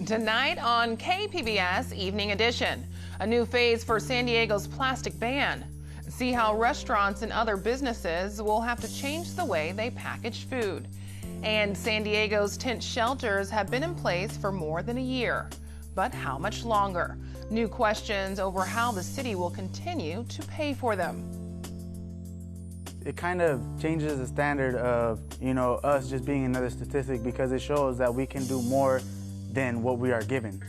Tonight on KPBS Evening Edition, a new phase for San Diego's plastic ban. See how restaurants and other businesses will have to change the way they package food. And San Diego's tent shelters have been in place for more than a year. But how much longer? New questions over how the city will continue to pay for them. It kind of changes the standard of, us just being another statistic, because it shows that we can do more than what we are given.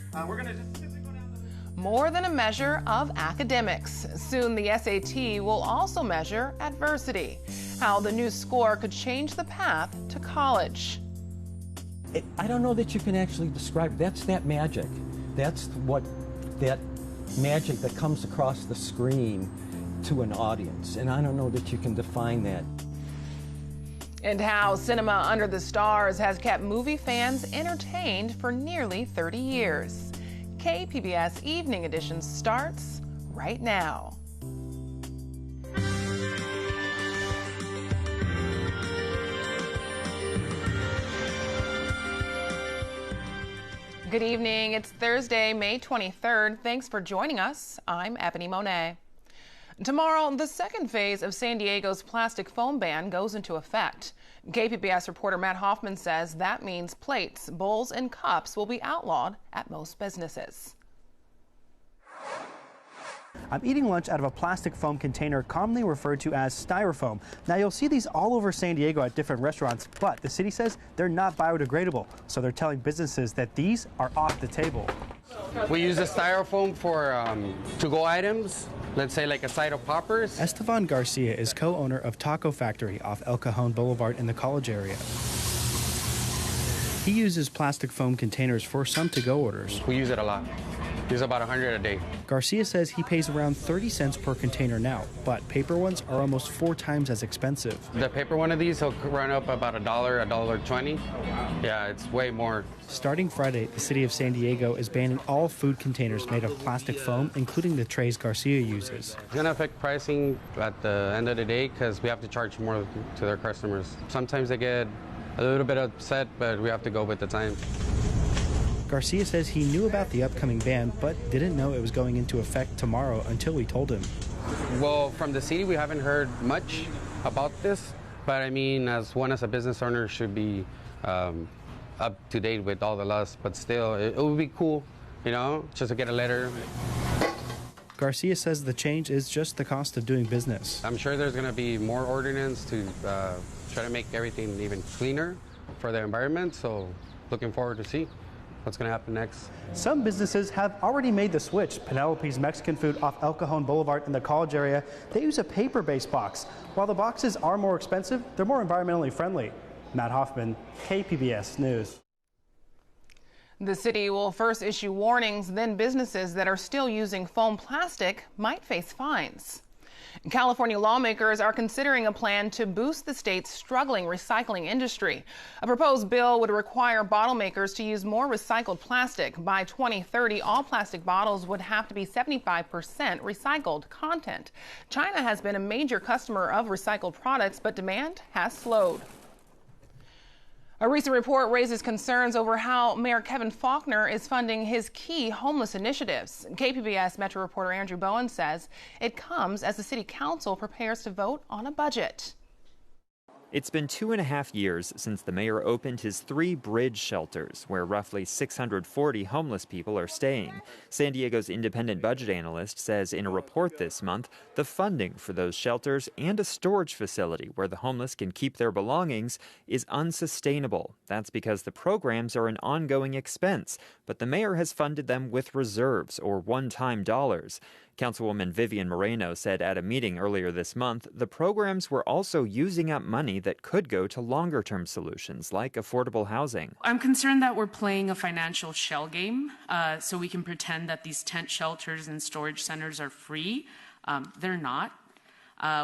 More than a measure of academics. Soon the SAT will also measure adversity. How the new score could change the path to college. I don't know that you can actually describe. That's that magic. That's what that magic that comes across the screen to an audience. And I don't know that you can define that. And how Cinema Under the Stars has kept movie fans entertained for nearly 30 years. KPBS Evening Edition starts right now. Good evening. It's Thursday, May 23rd. Thanks for joining us. I'm Ebony Monet. Tomorrow, the second phase of San Diego's plastic foam ban goes into effect. KPBS reporter Matt Hoffman says that means plates, bowls, and cups will be outlawed at most businesses. I'm eating lunch out of a plastic foam container commonly referred to as styrofoam. Now, you'll see these all over San Diego at different restaurants, but the city says they're not biodegradable, so they're telling businesses that these are off the table. We use the styrofoam for to-go items, let's say like a side of poppers. Estevan Garcia is co-owner of Taco Factory off El Cajon Boulevard in the College area. He uses plastic foam containers for some to-go orders. We use it a lot. Use about 100 a day. Garcia says he pays around 30 cents per container now, but paper ones are almost 4 times as expensive. The paper one of these will run up about $1, $1.20. Yeah, it's way more. Starting Friday, the city of San Diego is banning all food containers made of plastic foam, including the trays Garcia uses. It's going to affect pricing at the end of the day because we have to charge more to their customers. Sometimes they get a little bit upset, but we have to go with the time. Garcia says he knew about the upcoming ban, but didn't know it was going into effect tomorrow until we told him. Well, from the city, we haven't heard much about this, but I mean, as a business owner should be up to date with all the laws, but still, it would be cool, just to get a letter. Garcia says the change is just the cost of doing business. I'm sure there's going to be more ordinance to try to make everything even cleaner for the environment, so looking forward to see what's going to happen next. Some businesses have already made the switch. Penelope's Mexican Food off El Cajon Boulevard in the College area, they use a paper-based box. While the boxes are more expensive, they're more environmentally friendly. Matt Hoffman, KPBS News. The city will first issue warnings, then businesses that are still using foam plastic might face fines. California lawmakers are considering a plan to boost the state's struggling recycling industry. A proposed bill would require bottle makers to use more recycled plastic. By 2030, all plastic bottles would have to be 75% recycled content. China has been a major customer of recycled products, but demand has slowed. A recent report raises concerns over how Mayor Kevin Faulconer is funding his key homeless initiatives. KPBS Metro reporter Andrew Bowen says it comes as the city council prepares to vote on a budget. It's been 2.5 years since the mayor opened his 3 bridge shelters, where roughly 640 homeless people are staying. San Diego's independent budget analyst says in a report this month, the funding for those shelters and a storage facility where the homeless can keep their belongings is unsustainable. That's because the programs are an ongoing expense, but the mayor has funded them with reserves or one-time dollars. Councilwoman Vivian Moreno said at a meeting earlier this month, the programs were also using up money that could go to longer-term solutions like affordable housing. I'm concerned that we're playing a financial shell game, so we can pretend that these tent shelters and storage centers are free. They're not.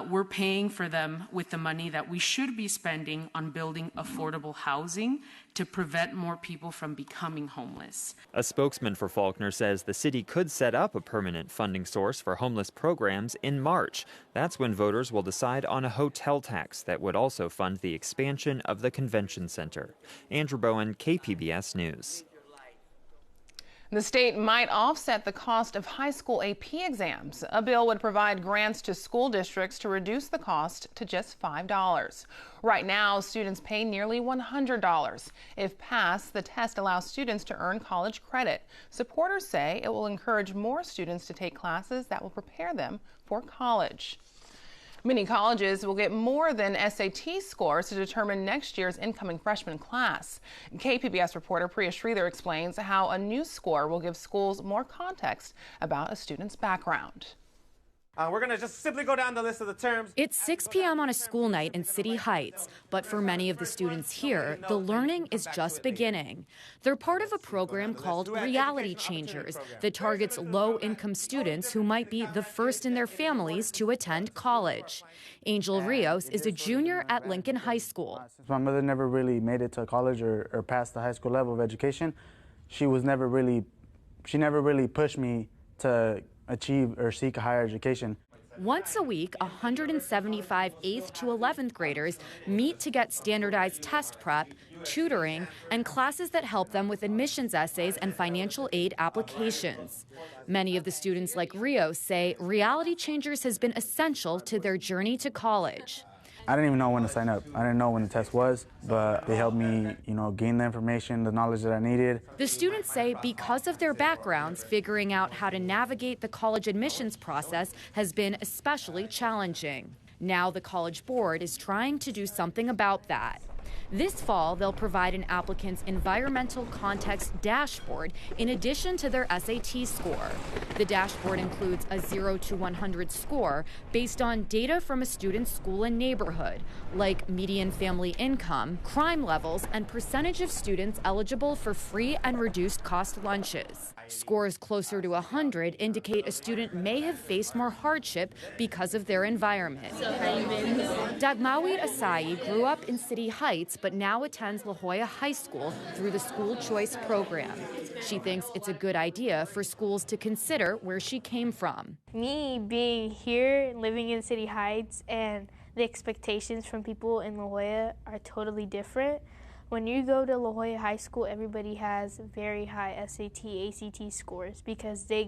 We're paying for them with the money that we should be spending on building affordable housing to prevent more people from becoming homeless. A spokesman for Faulconer says the city could set up a permanent funding source for homeless programs in March. That's when voters will decide on a hotel tax that would also fund the expansion of the convention center. Andrew Bowen, KPBS News. The state might offset the cost of high school AP exams. A bill would provide grants to school districts to reduce the cost to just $5. Right now, students pay nearly $100. If passed, the test allows students to earn college credit. Supporters say it will encourage more students to take classes that will prepare them for college. Many colleges will get more than SAT scores to determine next year's incoming freshman class. KPBS reporter Priya Sridhar explains how a new score will give schools more context about a student's background. We're going to just simply go down the list of the terms. It's 6 p.m. on a school night in City Heights, but for many of the students here, the learning is just beginning. They're part of a program called Reality Changers that targets low-income students who might be the first in their families to attend college. Angel Rios is a junior at Lincoln High School. My mother never really made it to college or past the high school level of education. She never really pushed me to achieve or seek a higher education. Once a week, 175 8th to 11th graders meet to get standardized test prep, tutoring, and classes that help them with admissions essays and financial aid applications. Many of the students, like Rios, say Reality Changers has been essential to their journey to college. I didn't even know when to sign up. I didn't know when the test was, but they helped me, gain the information, the knowledge that I needed. The students say because of their backgrounds, figuring out how to navigate the college admissions process has been especially challenging. Now the College Board is trying to do something about that. This fall, they'll provide an applicant's environmental context dashboard in addition to their SAT score. The dashboard includes a 0 to 100 score based on data from a student's school and neighborhood, like median family income, crime levels, and percentage of students eligible for free and reduced cost lunches. Scores closer to 100 indicate a student may have faced more hardship because of their environment. Dagmawit Asai grew up in City Heights, but now attends La Jolla High School through the school choice program. She thinks it's a good idea for schools to consider where she came from. Me being here, living in City Heights, and the expectations from people in La Jolla are totally different. When you go to La Jolla High School, everybody has very high SAT, ACT scores because they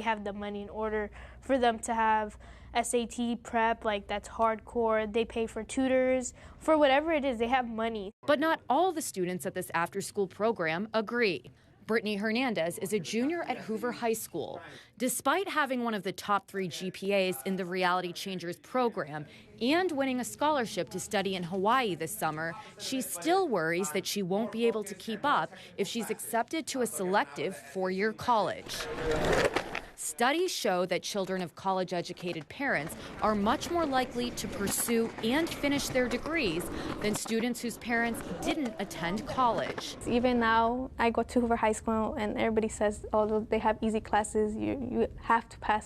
have the money in order for them to have SAT prep, that's hardcore. They pay for tutors. For whatever it is, they have money. But not all the students at this after-school program agree. Brittany Hernandez is a junior at Hoover High School. Despite having one of the top 3 GPAs in the Reality Changers program and winning a scholarship to study in Hawaii this summer, she still worries that she won't be able to keep up if she's accepted to a selective 4-year college. Studies show that children of college-educated parents are much more likely to pursue and finish their degrees than students whose parents didn't attend college. Even now, I go to Hoover High School, and everybody says, although they have easy classes, you have to pass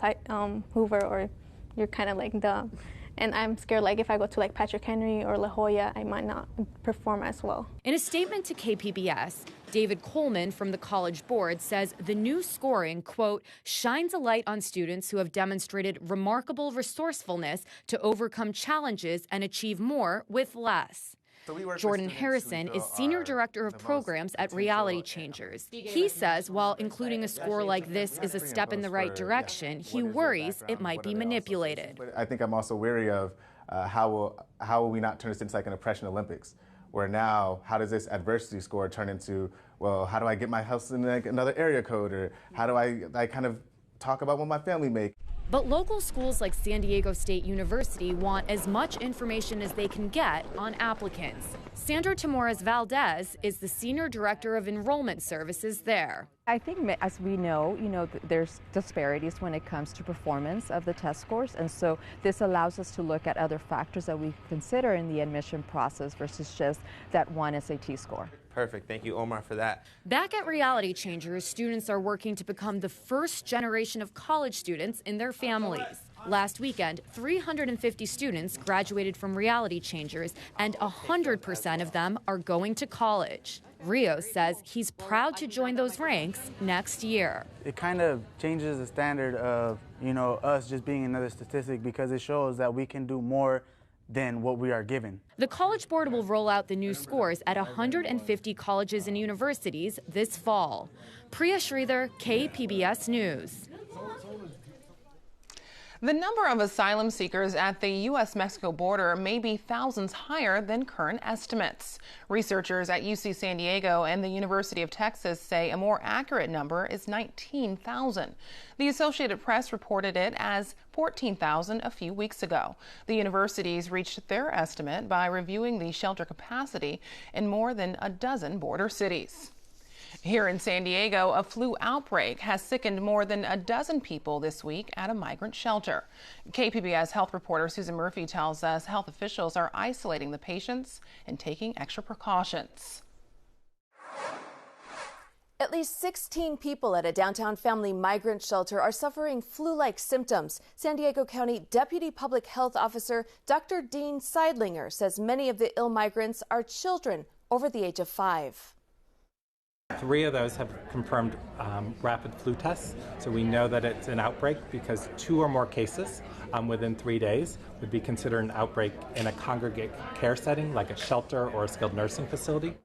Hoover or you're kind of dumb. And I'm scared, if I go to Patrick Henry or La Jolla, I might not perform as well. In a statement to KPBS, David Coleman from the College Board says the new scoring, quote, shines a light on students who have demonstrated remarkable resourcefulness to overcome challenges and achieve more with less. Jordan Harrison is Senior Director of Programs at Reality Changers. He says while including a score like this is a step in the right direction, he worries it might be manipulated. I think I'm also wary of how will we not turn this into an oppression Olympics, where now how does this adversity score turn into, well, how do I get my house in another area code, or how do I kind of talk about what my family makes? But local schools like San Diego State University want as much information as they can get on applicants. Sandra Tamores Valdez is the Senior Director of Enrollment Services there. I think, as we know, there's disparities when it comes to performance of the test scores, and so this allows us to look at other factors that we consider in the admission process versus just that one SAT score. Perfect. Thank you, Omar, for that. Back at Reality Changers, students are working to become the first generation of college students in their families. Last weekend, 350 students graduated from Reality Changers, and 100% of them are going to college. Rios says he's proud to join those ranks next year. It kind of changes the standard of, us just being another statistic, because it shows that we can do more than what we are given. The College Board will roll out the new scores at 150 colleges and universities this fall. Priya Sridhar, KPBS News. The number of asylum seekers at the U.S.-Mexico border may be thousands higher than current estimates. Researchers at UC San Diego and the University of Texas say a more accurate number is 19,000. The Associated Press reported it as 14,000 a few weeks ago. The universities reached their estimate by reviewing the shelter capacity in more than a dozen border cities. Here in San Diego, a flu outbreak has sickened more than a dozen people this week at a migrant shelter. KPBS health reporter Susan Murphy tells us health officials are isolating the patients and taking extra precautions. At least 16 people at a downtown family migrant shelter are suffering flu-like symptoms. San Diego County Deputy Public Health Officer Dr. Dean Seidlinger says many of the ill migrants are children over the age of 5. 3 of those have confirmed rapid flu tests, so we know that it's an outbreak because 2 or more cases within 3 days would be considered an outbreak in a congregate care setting like a shelter or a skilled nursing facility.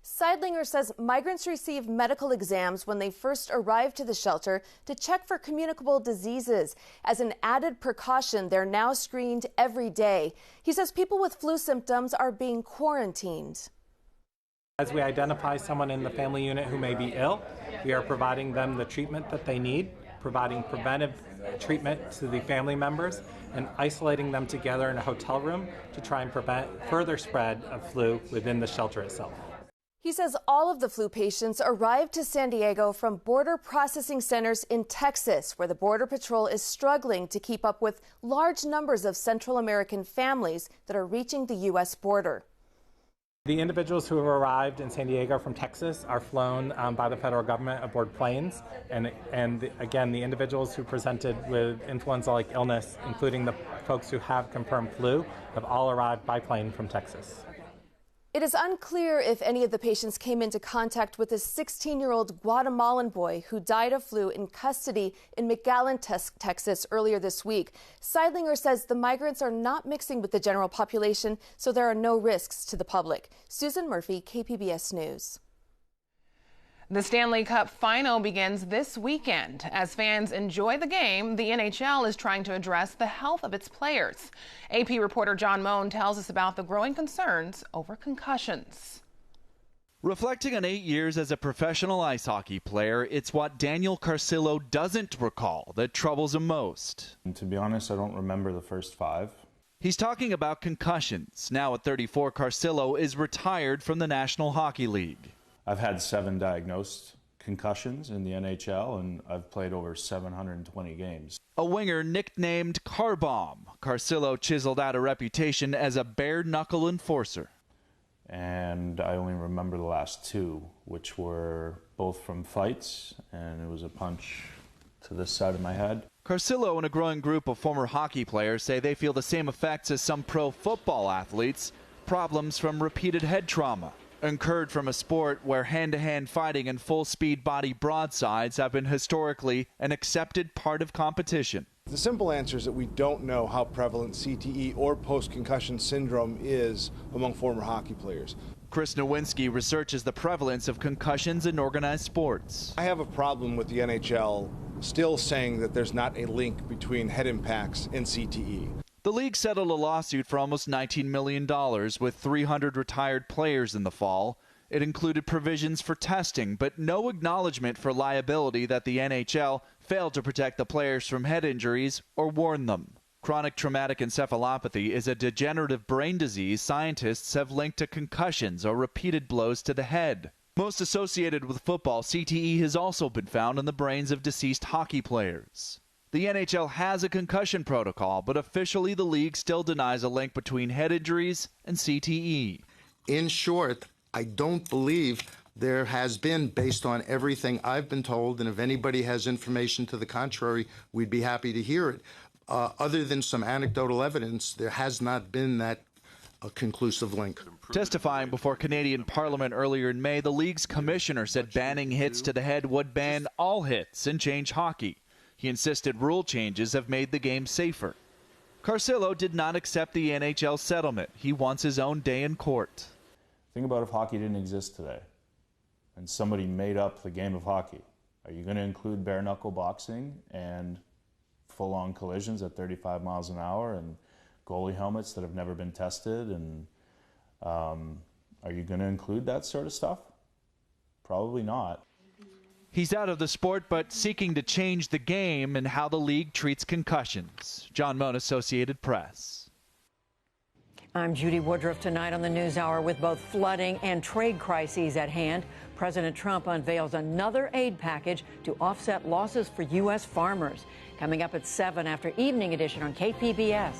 Seidlinger says migrants receive medical exams when they first arrive to the shelter to check for communicable diseases. As an added precaution, they're now screened every day. He says people with flu symptoms are being quarantined. As we identify someone in the family unit who may be ill, we are providing them the treatment that they need, providing preventive treatment to the family members, and isolating them together in a hotel room to try and prevent further spread of flu within the shelter itself. He says all of the flu patients arrived to San Diego from border processing centers in Texas, where the Border Patrol is struggling to keep up with large numbers of Central American families that are reaching the U.S. border. The individuals who have arrived in San Diego from Texas are flown by the federal government aboard planes, and again, the individuals who presented with influenza-like illness, including the folks who have confirmed flu, have all arrived by plane from Texas. It is unclear if any of the patients came into contact with a 16-year-old Guatemalan boy who died of flu in custody in McAllen, Texas earlier this week. Seidlinger says the migrants are not mixing with the general population, so there are no risks to the public. Susan Murphy, KPBS News. The Stanley Cup final begins this weekend. As fans enjoy the game, the NHL is trying to address the health of its players. AP reporter John Moan tells us about the growing concerns over concussions. Reflecting on 8 years as a professional ice hockey player, it's what Daniel Carcillo doesn't recall that troubles him most. And to be honest, I don't remember the first 5. He's talking about concussions. Now at 34, Carcillo is retired from the National Hockey League. I've had 7 diagnosed concussions in the NHL, and I've played over 720 games. A winger nicknamed Car Bomb, Carcillo chiseled out a reputation as a bare-knuckle enforcer. And I only remember the last 2, which were both from fights, and it was a punch to this side of my head. Carcillo and a growing group of former hockey players say they feel the same effects as some pro football athletes, problems from repeated head trauma. Incurred from a sport where hand-to-hand fighting and full-speed body broadsides have been historically an accepted part of competition. The simple answer is that we don't know how prevalent CTE or post-concussion syndrome is among former hockey players. Chris Nowinski researches the prevalence of concussions in organized sports. I have a problem with the NHL still saying that there's not a link between head impacts and CTE. The league settled a lawsuit for almost $19 million with 300 retired players in the fall. It included provisions for testing, but no acknowledgement for liability that the NHL failed to protect the players from head injuries or warn them. Chronic traumatic encephalopathy is a degenerative brain disease scientists have linked to concussions or repeated blows to the head. Most associated with football, CTE has also been found in the brains of deceased hockey players. The NHL has a concussion protocol, but officially the league still denies a link between head injuries and CTE. In short, I don't believe there has been, based on everything I've been told, and if anybody has information to the contrary, we'd be happy to hear it. Other than some anecdotal evidence, there has not been that conclusive link. Testifying before Canadian Parliament earlier in May, the league's commissioner said banning hits to the head would ban all hits and change hockey. He insisted rule changes have made the game safer. Carcillo did not accept the NHL settlement. He wants his own day in court. Think about if hockey didn't exist today and somebody made up the game of hockey. Are you going to include bare knuckle boxing and full-on collisions at 35 miles an hour and goalie helmets that have never been tested? And are you going to include that sort of stuff? Probably not. He's out of the sport, but seeking to change the game and how the league treats concussions. John Moan, Associated Press. I'm Judy Woodruff. Tonight on the NewsHour, with both flooding and trade crises at hand, President Trump unveils another aid package to offset losses for U.S. farmers. Coming up at 7 after Evening Edition on KPBS.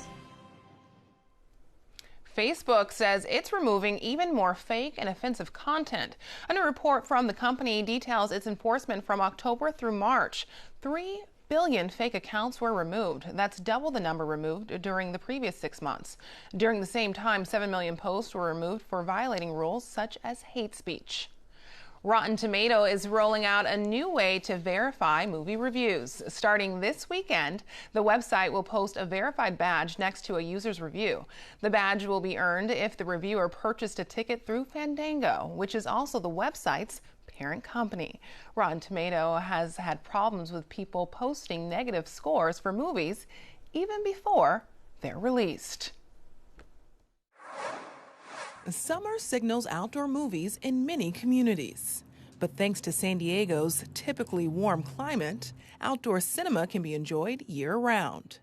Facebook says it's removing even more fake and offensive content. A new report from the company details its enforcement from October through March. 3 billion fake accounts were removed. That's double the number removed during the previous 6 months. During the same time, 7 million posts were removed for violating rules such as hate speech. RottenTomato is rolling out a new way to verify movie reviews. Starting this weekend, the website will post a verified badge next to a user's review. The badge will be earned if the reviewer purchased a ticket through Fandango, which is also the website's parent company. RottenTomato has had problems with people posting negative scores for movies even before they're released. Summer signals outdoor movies in many communities. But thanks to San Diego's typically warm climate, outdoor cinema can be enjoyed year-round.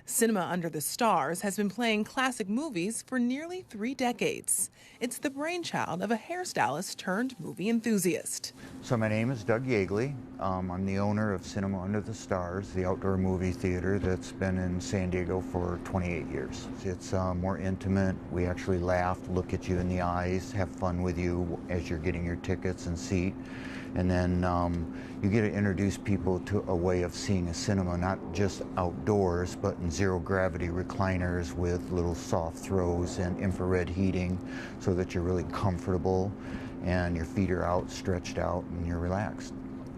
Cinema Under the Stars has been playing classic movies for nearly 3 decades. It's the brainchild of a hairstylist turned movie enthusiast. So my name is Doug Yeagley. I'm the owner of Cinema Under the Stars, the outdoor movie theater that's been in San Diego for 28 years. It's more intimate. We actually laugh, look at you in the eyes, have fun with you as you're getting your tickets and seat. And then you get to introduce people to a way of seeing a cinema, not just outdoors, but in zero-gravity recliners with little soft throws and infrared heating so that you're really comfortable and your feet are out, stretched out, and you're relaxed.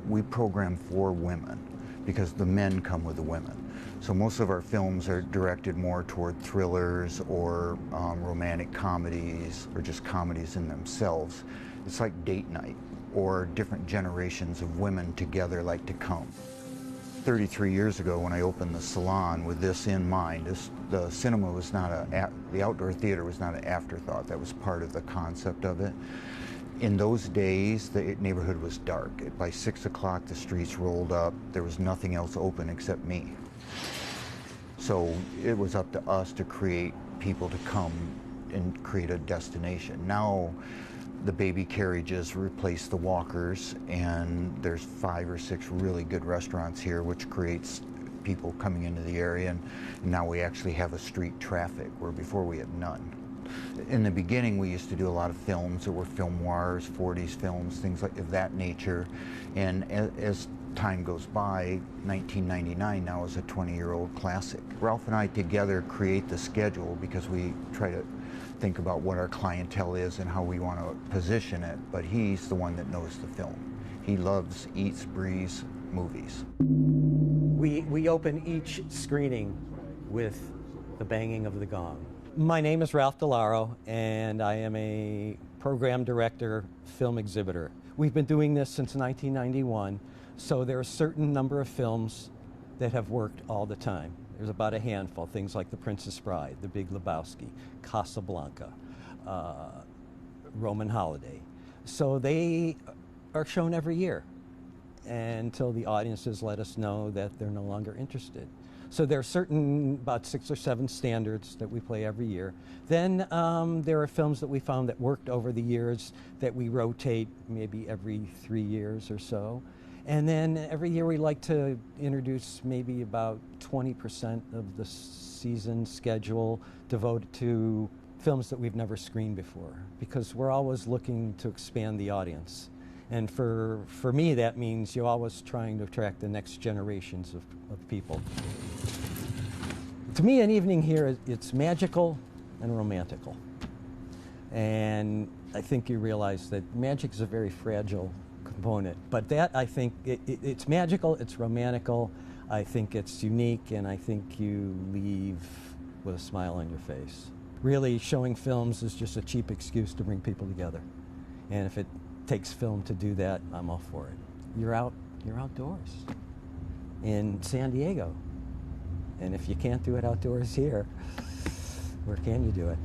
We program for women because the men come with the women. So most of our films are directed more toward thrillers or romantic comedies or just comedies in themselves. It's like date night, or different generations of women together like to come. 33 years ago when I opened the salon with this in mind, the cinema was not the outdoor theater was not an afterthought. That was part of the concept of it. In those days, the neighborhood was dark. By 6 o'clock, the streets rolled up. There was nothing else open except me. So it was up to us to create people to come and create a destination. Now, the baby carriages replace the walkers, and there's 5 or 6 really good restaurants here, which creates people coming into the area, and now we actually have a street traffic, where before we had none. In the beginning, we used to do a lot of films that were film noirs, 40s films, things like of that nature, and as time goes by, 1999 now is a 20-year-old classic. Ralph and I together create the schedule because we try to think about what our clientele is and how we want to position it, but he's the one that knows the film. He loves, eats, breathes movies. We open each screening with the banging of the gong. My name is Ralph DeLauro, and I am a program director, film exhibitor. We've been doing this since 1991, so there are a certain number of films that have worked all the time. There's about a handful, things like The Princess Bride, The Big Lebowski, Casablanca, Roman Holiday. So they are shown every year until the audiences let us know that they're no longer interested. So there are certain, about 6 or 7 standards that we play every year. Then there are films that we found that worked over the years that we rotate maybe every 3 years or so. And then every year we like to introduce maybe about 20% of the season schedule devoted to films that we've never screened before, because we're always looking to expand the audience. And for me, that means you're always trying to attract the next generations of people. To me, an evening here, it's magical and romantical. And I think you realize that magic is a very fragile component. But that, I think, it's magical, it's romantical. I think it's unique, and I think you leave with a smile on your face. Really, showing films is just a cheap excuse to bring people together. And if it takes film to do that, I'm all for it. You're outdoors in San Diego. And if you can't do it outdoors here, where can you do it?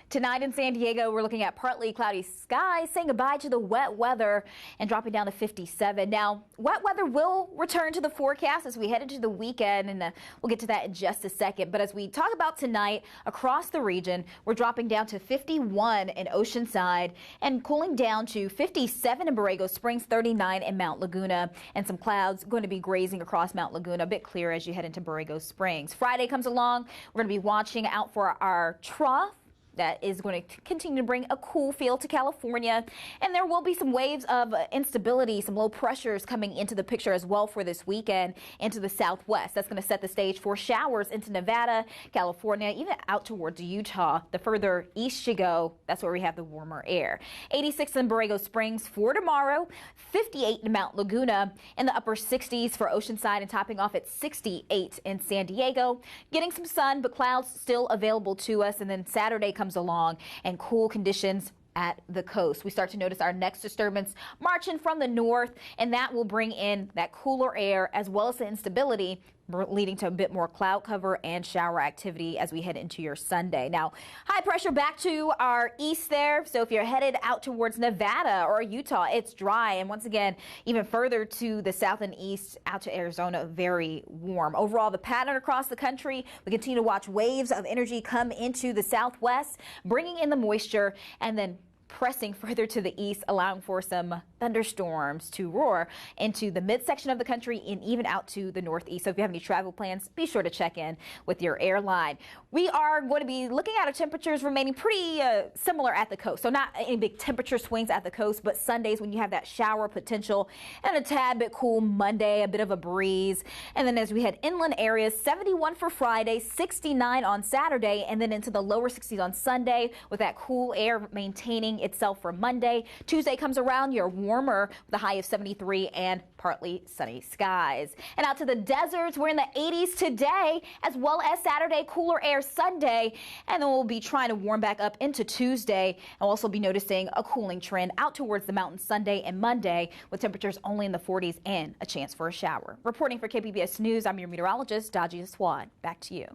Tonight in San Diego, we're looking at partly cloudy skies, saying goodbye to the wet weather and dropping down to 57. Now, wet weather will return to the forecast as we head into the weekend, and we'll get to that in just a second. But as we talk about tonight, across the region, we're dropping down to 51 in Oceanside and cooling down to 57 in Borrego Springs, 39 in Mount Laguna, and some clouds going to be grazing across Mount Laguna, a bit clearer as you head into Borrego Springs. Friday comes along, we're going to be watching out for our trough. That is going to continue to bring a cool feel to California. And there will be some waves of instability, some low pressures coming into the picture as well for this weekend into the southwest. That's going to set the stage for showers into Nevada, California, even out towards Utah. The further east you go, that's where we have the warmer air. 86 in Borrego Springs for tomorrow, 58 in Mount Laguna, in the upper 60s for Oceanside, and topping off at 68 in San Diego. Getting some sun, but clouds still available to us. And then Saturday comes along and cool conditions at the coast. We start to notice our next disturbance marching from the north, and that will bring in that cooler air as well as the instability, leading to a bit more cloud cover and shower activity as we head into your Sunday. Now, high pressure back to our east there. So if you're headed out towards Nevada or Utah, it's dry. And once again, even further to the south and east out to Arizona, very warm. Overall, the pattern across the country, we continue to watch waves of energy come into the southwest, bringing in the moisture, and then pressing further to the east, allowing for some thunderstorms to roar into the midsection of the country and even out to the northeast. So if you have any travel plans, be sure to check in with your airline. We are going to be looking at our temperatures remaining pretty similar at the coast. So not any big temperature swings at the coast, but Sundays when you have that shower potential, and a tad bit cool Monday, a bit of a breeze. And then as we head inland areas, 71 for Friday, 69 on Saturday, and then into the lower 60s on Sunday with that cool air maintaining itself for Monday. Tuesday comes around, you're warmer with a high of 73 and partly sunny skies. And out to the deserts, we're in the 80s today, as well as Saturday, cooler air Sunday, and then we'll be trying to warm back up into Tuesday, and we'll also be noticing a cooling trend out towards the mountains Sunday and Monday with temperatures only in the 40s and a chance for a shower. Reporting for KPBS News, I'm your meteorologist, Dajia Swad. Back to you.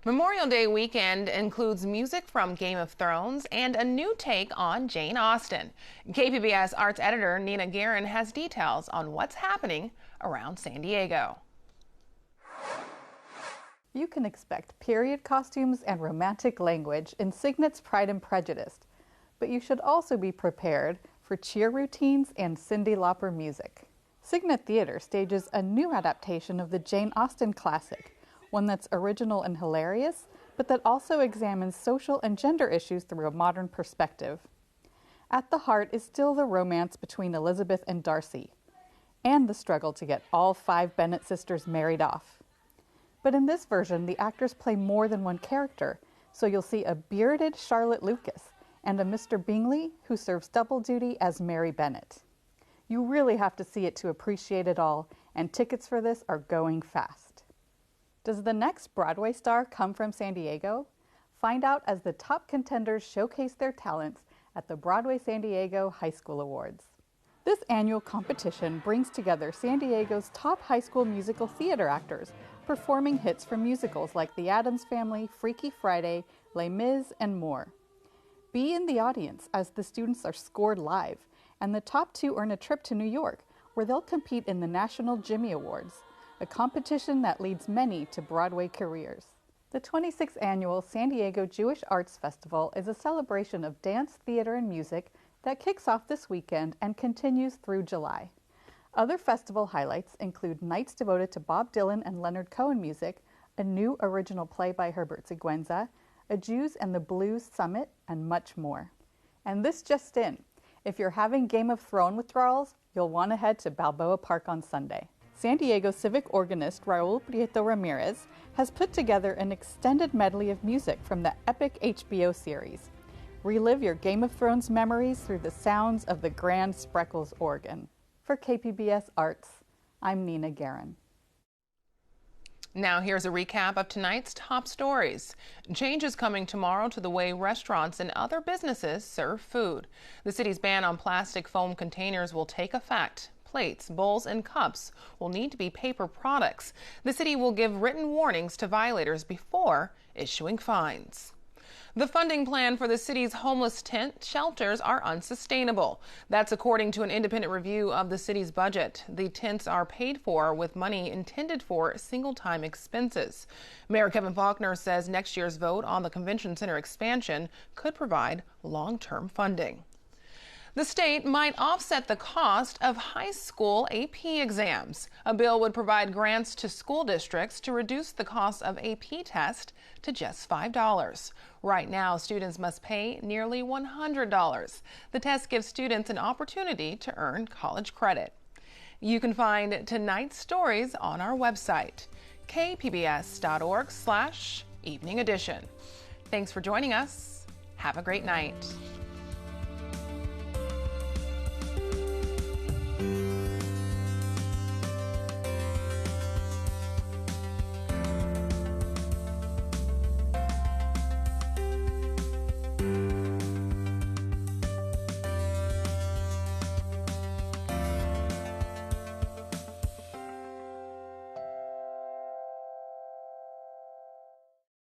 Memorial Day weekend includes music from Game of Thrones and a new take on Jane Austen. KPBS arts editor Nina Guerin has details on what's happening around San Diego. You can expect period costumes and romantic language in Signet's Pride and Prejudice, but you should also be prepared for cheer routines and Cyndi Lauper music. Signet Theater stages a new adaptation of the Jane Austen classic, one that's original and hilarious, but that also examines social and gender issues through a modern perspective. At the heart is still the romance between Elizabeth and Darcy, and the struggle to get all 5 Bennet sisters married off. But in this version, the actors play more than one character, so you'll see a bearded Charlotte Lucas and a Mr. Bingley who serves double duty as Mary Bennet. You really have to see it to appreciate it all, and tickets for this are going fast. Does the next Broadway star come from San Diego? Find out as the top contenders showcase their talents at the Broadway San Diego High School Awards. This annual competition brings together San Diego's top high school musical theater actors, performing hits from musicals like The Addams Family, Freaky Friday, Les Mis, and more. Be in the audience as the students are scored live, and the top 2 earn a trip to New York, where they'll compete in the National Jimmy Awards, a competition that leads many to Broadway careers. The 26th annual San Diego Jewish Arts Festival is a celebration of dance, theater, and music that kicks off this weekend and continues through July. Other festival highlights include nights devoted to Bob Dylan and Leonard Cohen music, a new original play by Herbert Siguenza, a Jews and the Blues Summit, and much more. And this just in, if you're having Game of Thrones withdrawals, you'll want to head to Balboa Park on Sunday. San Diego civic organist Raul Prieto Ramirez has put together an extended medley of music from the epic HBO series. Relive your Game of Thrones memories through the sounds of the Grand Spreckles organ. For KPBS Arts, I'm Nina Guerin. Now here's a recap of tonight's top stories. Change is coming tomorrow to the way restaurants and other businesses serve food. The city's ban on plastic foam containers will take effect. Plates, bowls, and cups will need to be paper products. The city will give written warnings to violators before issuing fines. The funding plan for the city's homeless tent shelters are unsustainable. That's according to an independent review of the city's budget. The tents are paid for with money intended for single-time expenses. Mayor Kevin Faulkner says next year's vote on the convention center expansion could provide long-term funding. The state might offset the cost of high school AP exams. A bill would provide grants to school districts to reduce the cost of AP test to just $5. Right now, students must pay nearly $100. The test gives students an opportunity to earn college credit. You can find tonight's stories on our website, kpbs.org/evening edition. Thanks for joining us. Have a great night.